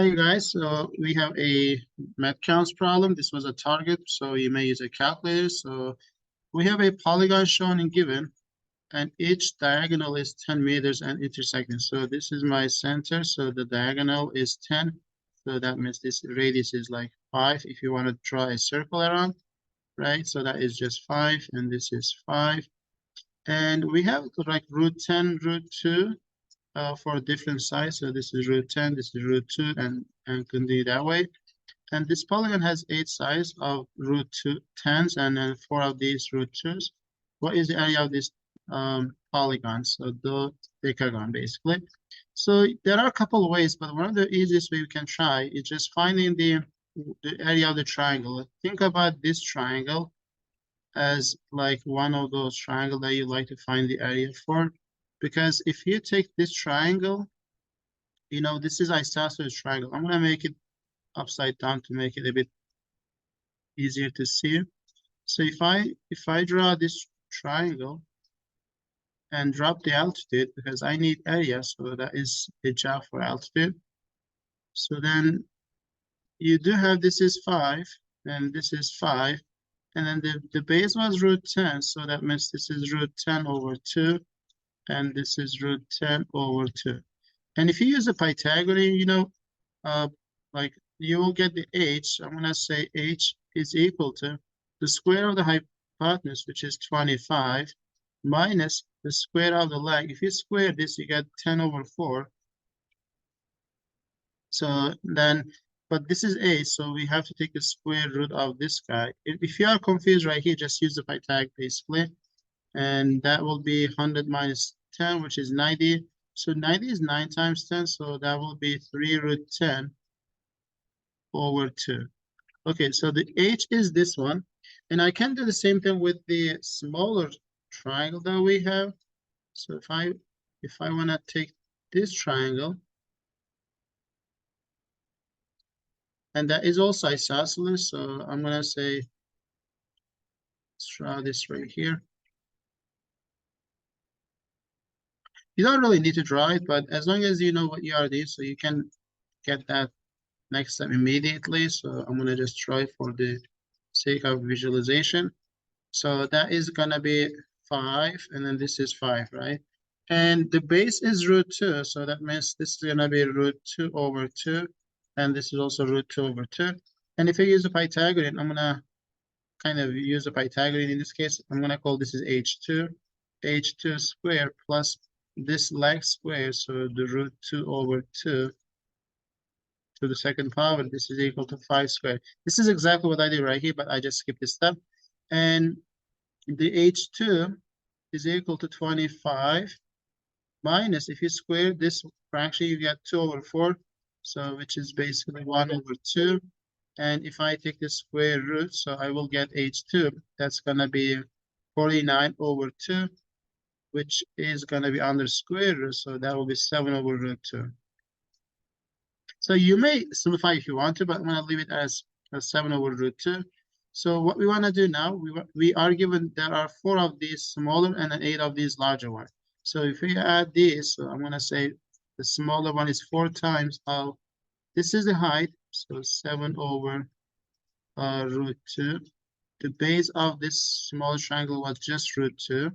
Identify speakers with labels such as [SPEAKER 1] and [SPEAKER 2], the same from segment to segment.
[SPEAKER 1] Hey guys, so we have a math counts problem. This was a target, so you may use a calculator. So we have a polygon shown and given, and each diagonal is 10 meters and intersecting. So this is my center, so the diagonal is 10. So that means this radius is like 5 if you want to draw a circle around, right? So that is just 5, and this is 5. And we have like root 10, root 2 for different sides. So this is root 10, this is root 2, and continue that way. And this polygon has 8 sides of root 2 10s and then 4 of these root 2s. What is the area of this polygon? So dodecagon, basically. So there are a couple of ways, but one of the easiest way we can try is just finding the area of the triangle. Think about this triangle as like one of those triangles that you like to find the area for. Because if you take this triangle, you know, this is isosceles triangle. I'm going to make it upside down to make it a bit easier to see. So if I draw this triangle and drop the altitude, because I need area, so that is a job for altitude. So then you do have, this is 5, and this is 5, and then the base was root 10, so that means this is root 10 over 2, and this is root 10 over 2. And if you use a Pythagorean, you know, like you will get the h. I'm gonna say h is equal to the square of the hypotenuse, which is 25, minus the square of the leg. If you square this, you get 10 over 4. So then, but this is h, so we have to take the square root of this guy. If you are confused right here, just use the Pythag basically. And that will be 100 minus 10, which is 90. So 90 is 9 times 10, so that will be 3 root 10 over 2. Okay, so the h is this one. And I can do the same thing with the smaller triangle that we have. So if I want to take this triangle, and that is also isosceles, so I'm going to say, let's draw this right here. You don't really need to draw it, but as long as you know what you are doing, so you can get that next step immediately. So I'm gonna just try for the sake of visualization. So that is gonna be 5, and then this is 5, right? And the base is root 2, so that means this is gonna be root 2 over 2, and this is also root 2 over 2. And if I use a Pythagorean, I'm gonna kind of use a Pythagorean in this case. I'm gonna call this is h2 squared plus this leg square, so the root 2 over 2 to the second power, this is equal to 5 squared. This is exactly what I did right here, but I just skipped this step. And the h2 is equal to 25 minus, if you square this fraction, you get 2 over 4, so which is basically 1 over 2. And if I take the square root, so I will get h2, that's going to be 49 over 2, which is going to be under square root, so that will be 7 over root 2. So you may simplify if you want to, but I'm going to leave it as 7 over root 2. So what we want to do now, we are given there are 4 of these smaller and 8 of these larger ones. So if we add these, so I'm going to say the smaller one is 4 times of, this is the height, so 7 over root 2. The base of this small triangle was just root 2.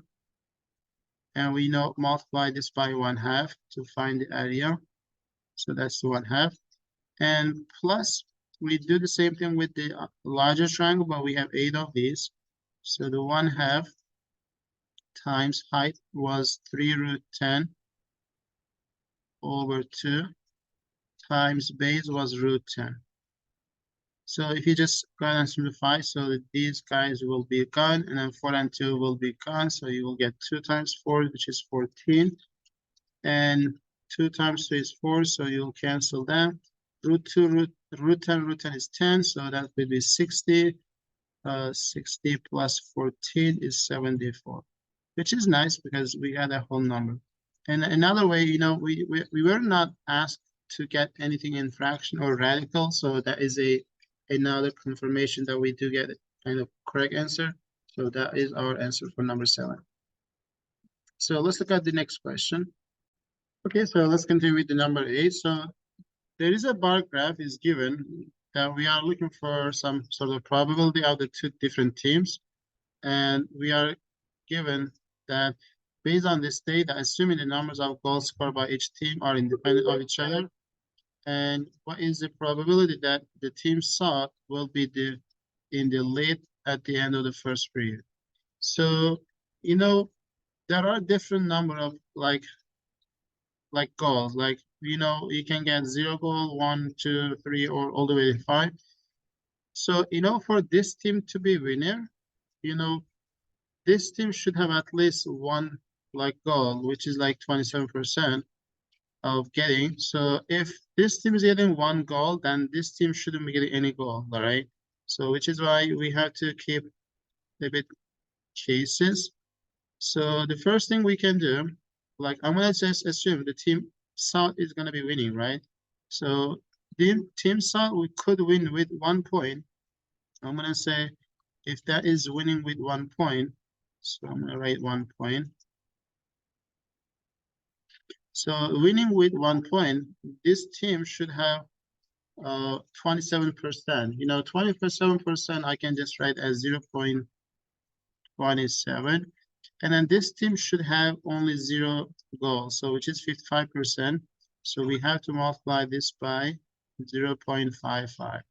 [SPEAKER 1] And we know multiply this by 1/2 to find the area. So that's the 1/2. And plus, we do the same thing with the larger triangle, but we have 8 of these. So the 1/2 times height was 3 root 10 over 2 times base was root 10. So if you just go ahead and simplify, so these guys will be gone, and then 4 and 2 will be gone. So you will get 2 times 4, which is 14. And 2 times 2 is 4, so you'll cancel that. Root 2, root 10 is 10, so that will be 60. 60 plus 14 is 74, which is nice because we got a whole number. And another way, you know, we were not asked to get anything in fraction or radical, so that is another confirmation that we do get a kind of correct answer. So that is our answer for number 7. So let's look at the next question. Okay, so let's continue with the number 8. So there is a bar graph is given that we are looking for some sort of probability of the two different teams. And we are given that based on this data, assuming the numbers of goals scored by each team are independent of each other, and what is the probability that the team sought will be in the lead at the end of the first period. So, you know, there are different number of like goals. Like, you can get 0 goal, 1, 2, 3, or all the way to 5. So, for this team to be winner, you know, this team should have at least one like goal, which is like 27% of getting. So if this team is getting one goal, then this team shouldn't be getting any goal, all right? So which is why we have to keep a bit cases. So the first thing we can do, like I'm gonna just assume the team South is gonna be winning, right? So the team South we could win with 1 point. I'm gonna say if that is winning with 1 point, so I'm gonna write 1 point. So winning with 1 point, this team should have 27%. 27% I can just write as 0.27. And then this team should have only 0 goals, so which is 55%. So we have to multiply this by 0.55.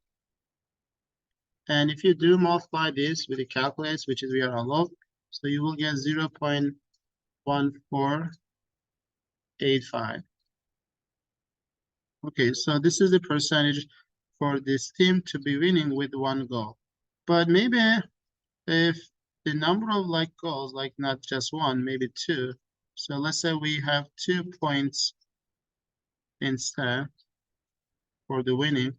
[SPEAKER 1] And if you do multiply this with the calculator, which is we are allowed, so you will get 0.1485. Okay, so this is the percentage for this team to be winning with 1 goal. But maybe if the number of like goals, like not just one, maybe two. So let's say we have 2 points instead for the winning.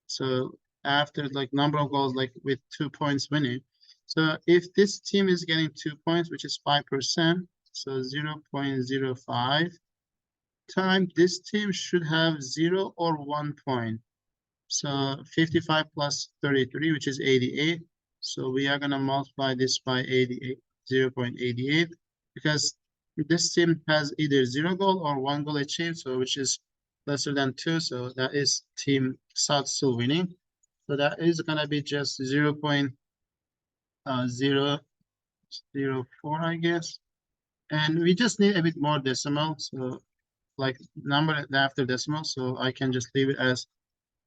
[SPEAKER 1] So after like number of goals, like with 2 points winning. So if this team is getting 2 points, which is 5%, so 0.05 time, this team should have 0 or 1 point. So 55 plus 33, which is 88. So we are going to multiply this by 88, 0.88, because this team has either 0 goal or 1 goal achieved, so which is lesser than 2. So that is team South still winning. So that is going to be just 0.004, I guess. And we just need a bit more decimal. So like number after decimal. So I can just leave it as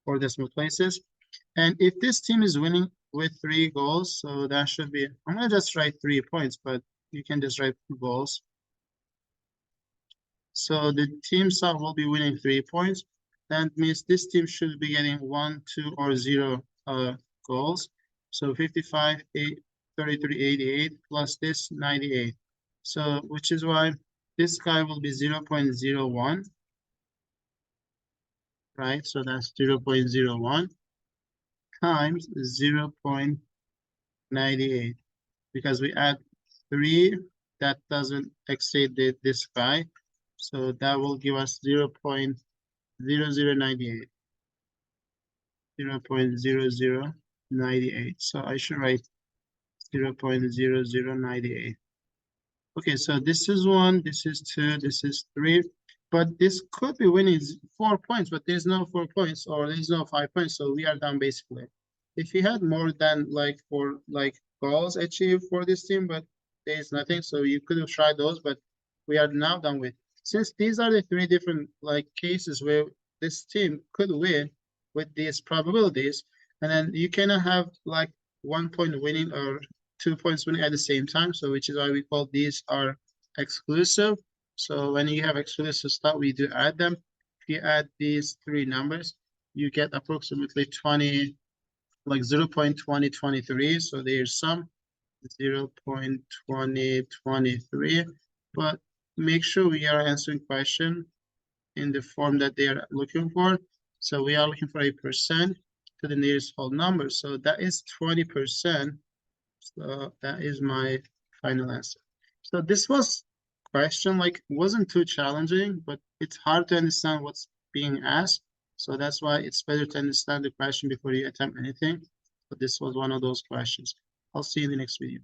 [SPEAKER 1] 4 decimal places. And if this team is winning with 3 goals, so that should be, I'm gonna just write 3 points, but you can just write 2 goals. So the team South will be winning 3 points. That means this team should be getting 1, 2, or 0 goals. So 55, 8, 33, 88 plus this 98. So which is why this guy will be 0.01, right? So that's 0.01 times 0.98, because we add 3 that doesn't exceed this guy. So that will give us 0.0098. 0.0098. So I should write 0.0098. Okay, so this is 1, this is 2, this is 3. But this could be winning 4 points, but there's no 4 points or there's no 5 points, so we are done basically. If we had more than like 4 like goals achieved for this team, but there's nothing, so you could have tried those, but we are now done with. Since these are the 3 different like cases where this team could win with these probabilities, and then you cannot have like 1 point winning or 2 points winning at the same time, so which is why we call these are exclusive. So when you have exclusive stuff, we do add them. If you add these 3 numbers, you get approximately 20, like 0.2023. So there's some 0.2023. But make sure we are answering question in the form that they are looking for. So we are looking for a percent to the nearest whole number. So that is 20%. So that is my final answer. So this was question like wasn't too challenging, but it's hard to understand what's being asked. So that's why it's better to understand the question before you attempt anything. But this was one of those questions. I'll see you in the next video.